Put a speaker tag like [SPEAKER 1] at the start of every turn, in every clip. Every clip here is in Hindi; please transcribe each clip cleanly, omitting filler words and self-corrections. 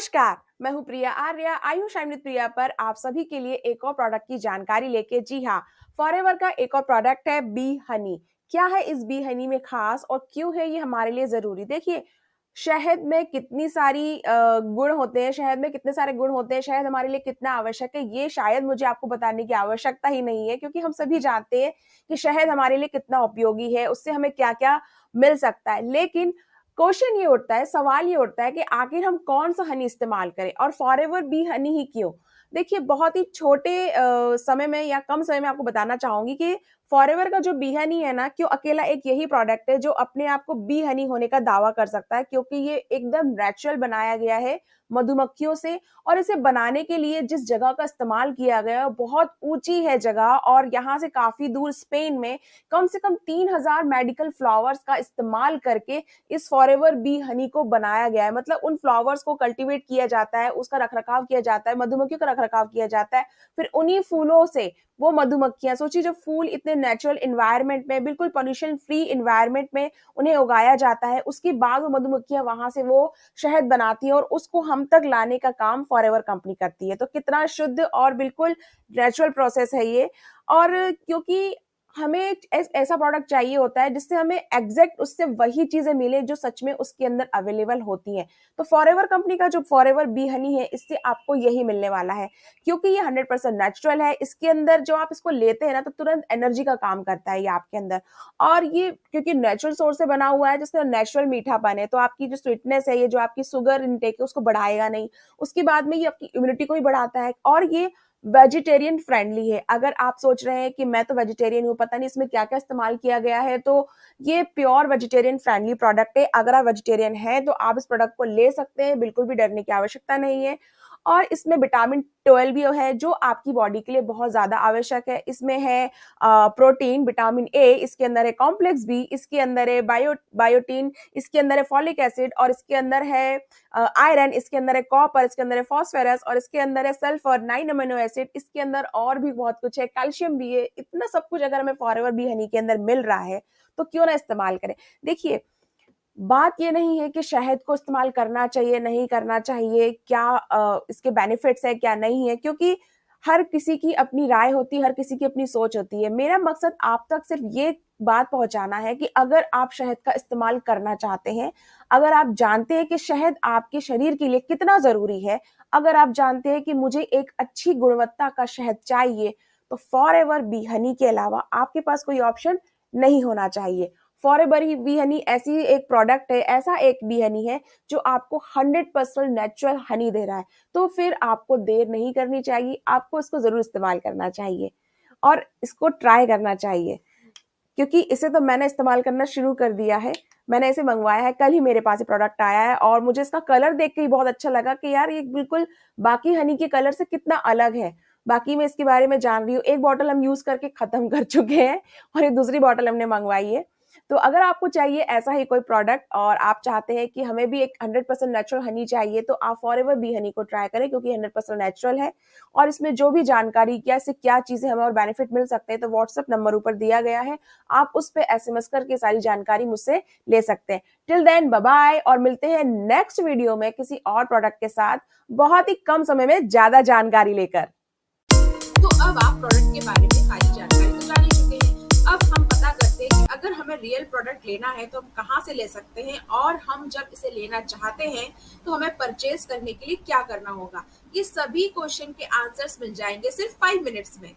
[SPEAKER 1] नमस्कार, मैं हूँ प्रिया आर्या। आयुष अमृत प्रिया पर आप सभी के लिए एक और प्रोडक्ट की जानकारी लेके जी हाँ, फॉरएवर का एक और प्रोडक्ट है बी हनी। क्या है इस बी हनी में खास और क्यों है ये हमारे लिए ज़रूरी? देखिए, शहद में कितनी सारी गुण होते हैं, शहद में कितने सारे गुण होते हैं, शहद हमारे लिए कितना आवश्यक है, ये शायद मुझे आपको बताने की आवश्यकता ही नहीं है क्योंकि हम सभी जानते हैं कि शहद हमारे लिए कितना उपयोगी है, उससे हमें क्या-क्या मिल सकता है। लेकिन क्वेश्चन ये उठता है, सवाल ये उठता है कि आखिर हम कौन-सा हनी इस्तेमाल करें और फॉरएवर बी हनी ही क्यों? देखिए, बहुत ही छोटे समय में या कम समय में आपको बताना चाहूँगी कि फॉरएवर का जो बी हनी है ना, क्यों अकेला एक यही प्रोडक्ट है जो अपने आप को बी हनी होने का दावा कर सकता है क्योंकि ये एकदम नेचुरल बनाया गया है मधुमक्खियों से और इसे बनाने के लिए जिस जगह का इस्तेमाल किया गया है, बहुत ऊँची है जगह और यहाँ से काफ़ी दूर स्पेन में कम से कम 3000 मेडिकल फ्लावर्स का इस्तेमाल करके इस फॉरएवर बी हनी को बनाया गया है। मतलब उन फ्लावर्स को कल्टीवेट किया जाता है, उसका रखरखाव किया जाता है, मधुमक्खियों का रखरखाव किया जाता है। फिर उन्हीं फूलों से वो मधुमक्खियाँ सोचिए जो फूल इतने नेचुरल एनवायरनमेंट में, बिल्कुल पॉल्यूशन फ्री एनवायरनमेंट में उन्हें उगाया जाता है। उसके बाद वो मधुमक्खियाँ वहाँ से वो शहद बनाती हैं और उसको हम तक लाने का काम फॉरएवर कंपनी करती है। तो कितना शुद्ध और बिल्कुल नेचुरल प्रोसेस है ये और क्योंकि हमें एक ऐसा प्रोडक्ट चाहिए होता है जिससे हमें एग्जैक्ट उससे वही चीजें मिले जो सच में उसके अंदर अवेलेबल होती हैं। तो फॉरएवर कंपनी का जो फॉरएवर बी हनी है इससे आपको यही मिलने वाला है क्योंकि ये 100% नेचुरल है। इसके अंदर जो आप इसको लेते हैं ना तो तुरंत एनर्जी का काम करता है ये आपके अंदर और ये क्योंकि नेचुरल सोर्स से बना हुआ है जिसका नेचुरल मीठापन है तो आपकी जो स्वीटनेस है ये जो आपकी शुगर इनटेक है उसको बढ़ाएगा नहीं। उसके बाद में ये आपकी इम्यूनिटी को भी बढ़ाता है और ये वेजिटेरियन फ्रेंडली है। अगर आप सोच रहे हैं कि मैं तो वेजिटेरियन हूँ, पता नहीं इसमें क्या-क्या इस्तेमाल किया गया है, तो ये प्योर वेजिटेरियन फ्रेंडली प्रोडक्ट है। अगर आप वेजिटेरियन हैं, तो आप इस प्रोडक्ट को ले सकते हैं, बिल्कुल भी डरने की आवश्यकता नहीं है। और इसमें विटामिन 12 भी है, जो आपकी बॉडी के लिए बहुत ज़्यादा आवश्यक है। इसमें है प्रोटीन, विटामिन ए, इसके अंदर है कॉम्प्लेक्स बी, इसके अंदर है बायोटीन, इसके अंदर है फॉलिक एसिड और इसके अंदर है आयरन, इसके अंदर है कॉपर, इसके अंदर है फास्फोरस और इसके अंदर है सल्फर, 9 अमीनो एसिड, इसके अंदर और भी बहुत कुछ है, कैल्शियम भी है। इतना सब कुछ अगर हमें फॉरएवर बी हनी के अंदर मिल रहा है, तो क्यों ना इस्तेमाल करें। देखिए, बात ये नहीं है कि शहद को इस्तेमाल करना चाहिए, नहीं करना चाहिए, क्या इसके बेनिफिट्स है, क्या नहीं है, क्योंकि हर किसी की अपनी राय होती है, हर किसी की अपनी सोच होती है। मेरा मकसद आप तक सिर्फ ये बात पहुँचाना है कि अगर आप शहद का इस्तेमाल करना चाहते हैं, अगर आप जानते हैं कि शहद आपके शरीर के लिए कितना ज़रूरी है, अगर आप जानते हैं कि मुझे एक अच्छी गुणवत्ता का शहद चाहिए, तो फॉरएवर बी हनी के अलावा आपके पास कोई ऑप्शन नहीं होना चाहिए। फॉरएवर ही बी हनी ऐसी एक प्रोडक्ट है, ऐसा एक बी हनी है जो आपको 100% नेचुरल हनी दे रहा है। तो फिर आपको देर नहीं करनी चाहिए, आपको इसको ज़रूर इस्तेमाल करना चाहिए और इसको ट्राई करना चाहिए क्योंकि इसे तो मैंने इस्तेमाल करना शुरू कर दिया है। मैंने इसे मँगवाया है, कल ही मेरे पास ये प्रोडक्ट आया है और मुझे इसका कलर देख के ही बहुत अच्छा लगा कि यार ये बिल्कुल बाकी हनी के कलर से कितना अलग है। बाकी मैं इसके बारे में जान रही हूँ, एक बॉटल हम यूज़ करके खत्म कर चुके हैं और ये दूसरी बॉटल हमने मँगवाई है। तो अगर आपको चाहिए ऐसा ही कोई प्रोडक्ट और आप चाहते हैं कि हमें भी एक 100% नेचुरल हनी चाहिए, तो आप फॉरएवर बी हनी को ट्राई करें क्योंकि 100% नेचुरल है और इसमें जो भी जानकारी कैसे क्या चीज़ें हमें और बेनिफिट मिल सकते हैं, तो व्हाट्सएप नंबर ऊपर दिया गया है। आप उस पे एसएमएस करके सारी जानकारी मुझसे ले सकते हैं। टिल देन बाय बाय और मिलते हैं नेक्स्ट वीडियो में किसी और प्रोडक्ट के साथ, बहुत ही कम समय में ज़्यादा जानकारी लेकर।
[SPEAKER 2] तो अब आप प्रोडक्ट के बारे में सारी जानकारी तो जान ही चुके हैं। अब हम पता करते हैं कि अगर हमें रियल प्रोडक्ट लेना है तो हम कहाँ से ले सकते हैं और हम जब इसे लेना चाहते हैं तो हमें परचेज करने के लिए क्या करना होगा। ये सभी क्वेश्चन के आंसर्स मिल जाएंगे सिर्फ 5 मिनट्स में।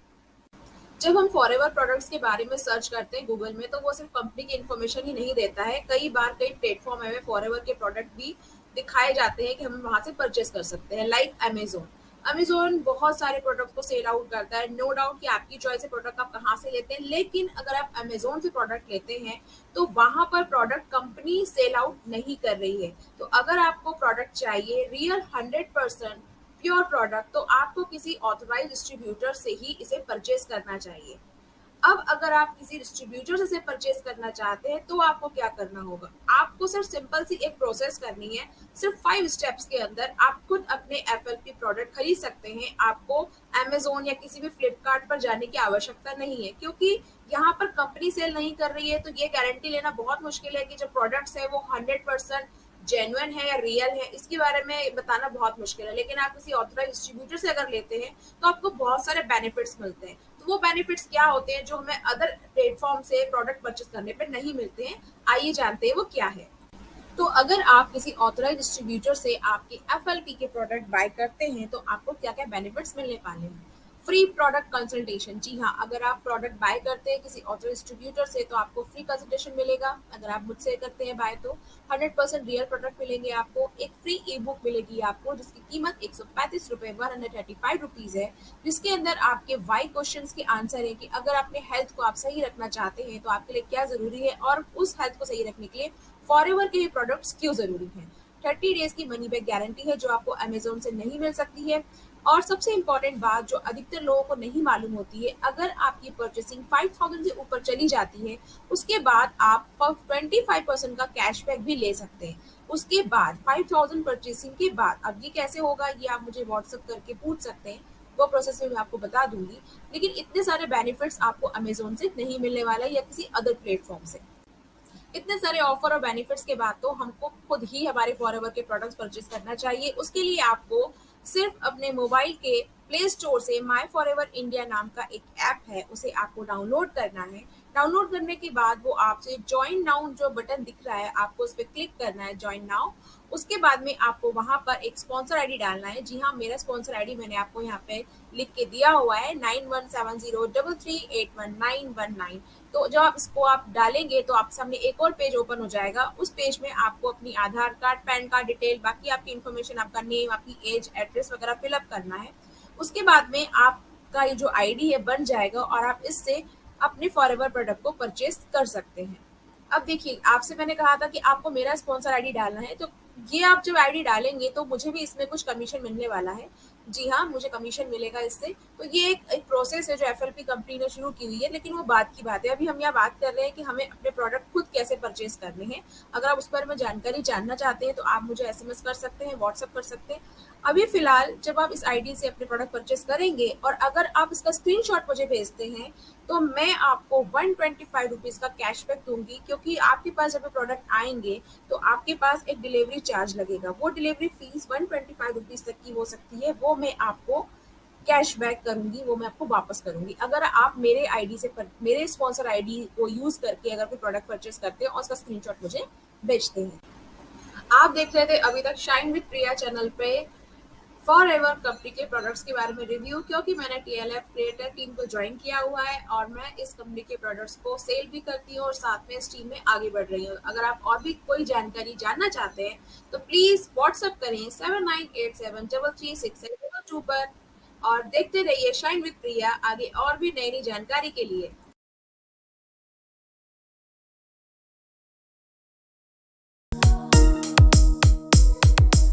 [SPEAKER 2] जब हम फॉरएवर प्रोडक्ट्स के बारे में सर्च करते हैं गूगल में तो वो सिर्फ कंपनी की इन्फॉर्मेशन ही नहीं देता है। कई बार कई प्लेटफॉर्म हमें फॉरएवर के प्रोडक्ट भी दिखाए जाते हैं कि हम वहां से परचेज कर सकते हैं, लाइक अमेजोन। अमेजोन बहुत सारे प्रोडक्ट को सेल आउट करता है। नो डाउट कि आपकी चॉइस है प्रोडक्ट आप कहाँ से लेते हैं, लेकिन अगर आप अमेजोन से प्रोडक्ट लेते हैं तो वहां पर प्रोडक्ट कंपनी सेल आउट नहीं कर रही है। तो अगर आपको प्रोडक्ट चाहिए रियल 100% प्योर प्रोडक्ट तो आपको किसी ऑथराइज डिस्ट्रीब्यूटर से ही इसे परचेज करना चाहिए। अब अगर आप किसी डिस्ट्रीब्यूटर से इसे परचेज करना चाहते हैं तो आपको क्या करना होगा। आपको सिर्फ सिंपल सी एक प्रोसेस करनी है। सिर्फ 5 स्टेप्स के अंदर आप खुद अपने एफएलपी प्रोडक्ट खरीद सकते हैं। आपको अमेजोन या किसी भी फ्लिपकार्ट पर जाने की आवश्यकता नहीं है क्योंकि यहाँ पर कंपनी सेल नहीं कर रही है। तो ये गारंटी लेना बहुत मुश्किल है कि जो प्रोडक्ट्स है वो 100% जेन्युइन है या रियल है, इसके बारे में बताना बहुत मुश्किल है। लेकिन आप किसी ऑथराइज़ डिस्ट्रीब्यूटर से अगर लेते हैं, तो आपको बहुत सारे बेनिफिट्स मिलते हैं। तो वो बेनिफिट्स क्या होते हैं जो हमें अदर प्लेटफ़ॉर्म से प्रोडक्ट परचेज़ करने पे नहीं मिलते हैं? आइए जानते हैं वो क्या है। तो अगर आप किसी ऑथराइज़ डिस्ट्रीब्यूटर से आपके एफएलपी के प्रोडक्ट बाय करते हैं, तो आपको क्या-क्या बेनिफिट्स मिलने वाले हैं? फ्री प्रोडक्ट कंसल्टेशन, जी हाँ, अगर आप प्रोडक्ट बाय करते हैं किसी ऑथराइज़ डिस्ट्रीब्यूटर से तो आपको फ्री कंसल्टेशन मिलेगा। अगर आप मुझसे करते हैं बाय तो 100% रियल प्रोडक्ट मिलेंगे आपको। एक फ्री ई-बुक मिलेगी आपको जिसकी कीमत ₹135 135 है, जिसके अंदर आपके व्हाई क्वेश्चन्स के आंसर है कि अगर अपने हेल्थ को आप सही रखना चाहते हैं, तो आपके लिए क्या ज़रूरी है और उस हेल्थ को सही रखने के लिए फॉरएवर के ये प्रोडक्ट्स क्यों ज़रूरी हैं। 30 डेज़ की मनी बैक गारंटी है जो आपको अमेज़न से नहीं मिल सकती है। और सबसे इम्पोर्टेंट बात जो अधिकतर लोगों को नहीं मालूम होती है, अगर आपकी परचेसिंग 5000 से ऊपर चली जाती है, उसके बाद आप 25% का कैशबैक भी ले सकते हैं। उसके बाद 5000 परचेसिंग के बाद अब ये कैसे होगा, ये आप मुझे व्हाट्सएप करके पूछ सकते हैं। वो प्रोसेस भी मैं आपको बता दूँगी। लेकिन इतने सारे बेनिफिट्स आपको अमेज़न से नहीं मिलने वाला है या किसी अदर प्लेटफ़ॉर्म से। इतने सारे ऑफर और बेनिफिट्स के बाद तो हमको खुद ही हमारे फॉरएवर के प्रोडक्ट्स परचेज करना चाहिए। उसके लिए आपको सिर्फ अपने मोबाइल के प्ले स्टोर से माई फॉरएवर इंडिया नाम का एक ऐप है, उसे आपको डाउनलोड करना है। डाउनलोड करने के बाद वो आपसे जॉइन नाउ जो बटन दिख रहा है, आपको उस पर क्लिक करना है, जॉइन नाउ। उसके बाद में आपको वहां पर एक स्पॉन्सर आईडी डालना है। जी हाँ, मेरा स्पॉन्सर आईडी मैंने आपको यहाँ पे लिख के दिया हुआ है, 917033819119। तो जब आप इसको आप डालेंगे तो आपके सामने एक और पेज ओपन हो जाएगा। उस पेज में आपको अपनी आधार कार्ड, पैन कार्ड डिटेल, बाकी आपकी इन्फॉर्मेशन, आपका नेम, आपकी एज, एड्रेस वगैरह फिलअप करना है। उसके बाद में आपका ये जो आईडी है बन जाएगा और आप इससे अपने फॉरएवर प्रोडक्ट को परचेज कर सकते हैं। अब देखिए, आपसे मैंने कहा था कि आपको मेरा स्पॉन्सर आईडी डालना है, तो ये आप जब आईडी डालेंगे तो मुझे भी इसमें कुछ कमीशन मिलने वाला है। जी हाँ, मुझे कमीशन मिलेगा इससे। तो ये एक प्रोसेस है जो एफएलपी कंपनी ने शुरू की हुई है, लेकिन वो बात की बात है। अभी हम यहाँ बात कर रहे हैं कि हमें अपने प्रोडक्ट खुद कैसे परचेज करने हैं। अगर आप उस बारे में जानकारी जानना चाहते हैं तो आप मुझे एसएमएस कर सकते हैं, व्हाट्सएप कर सकते हैं। अभी फिलहाल जब आप इस आईडी से अपने प्रोडक्ट परचेज करेंगे और अगर आप इसका स्क्रीनशॉट मुझे भेजते हैं, तो मैं आपको 125 रुपीज़ का कैशबैक दूंगी, क्योंकि आपके पास जब ये प्रोडक्ट आएंगे तो आपके पास एक डिलीवरी चार्ज लगेगा। वो डिलीवरी फीस 125 रुपीज़ तक की हो सकती है, वो मैं आपको कैशबैक करूंगी, वो मैं आपको वापस करूंगी अगर आप मेरे आईडी से मेरे स्पॉन्सर आईडी को यूज करके अगर कोई प्रोडक्ट परचेज करते हैं और उसका स्क्रीनशॉट मुझे भेजते हैं। आप देख रहे थे अभी तक शाइन विद प्रिया चैनल पे फॉरएवर कंपनी के प्रोडक्ट्स के बारे में रिव्यू, क्योंकि मैंने टीएलएफ क्रिएटर टीम को ज्वाइन किया हुआ है और मैं इस कंपनी के प्रोडक्ट्स को सेल भी करती हूँ और साथ में इस टीम में आगे बढ़ रही हूँ। अगर आप और भी कोई जानकारी जानना चाहते हैं तो प्लीज व्हाट्सएप करें 7987336702 पर और देखते रहिए शाइन विद प्रिया आगे और भी नई नई जानकारी के लिए।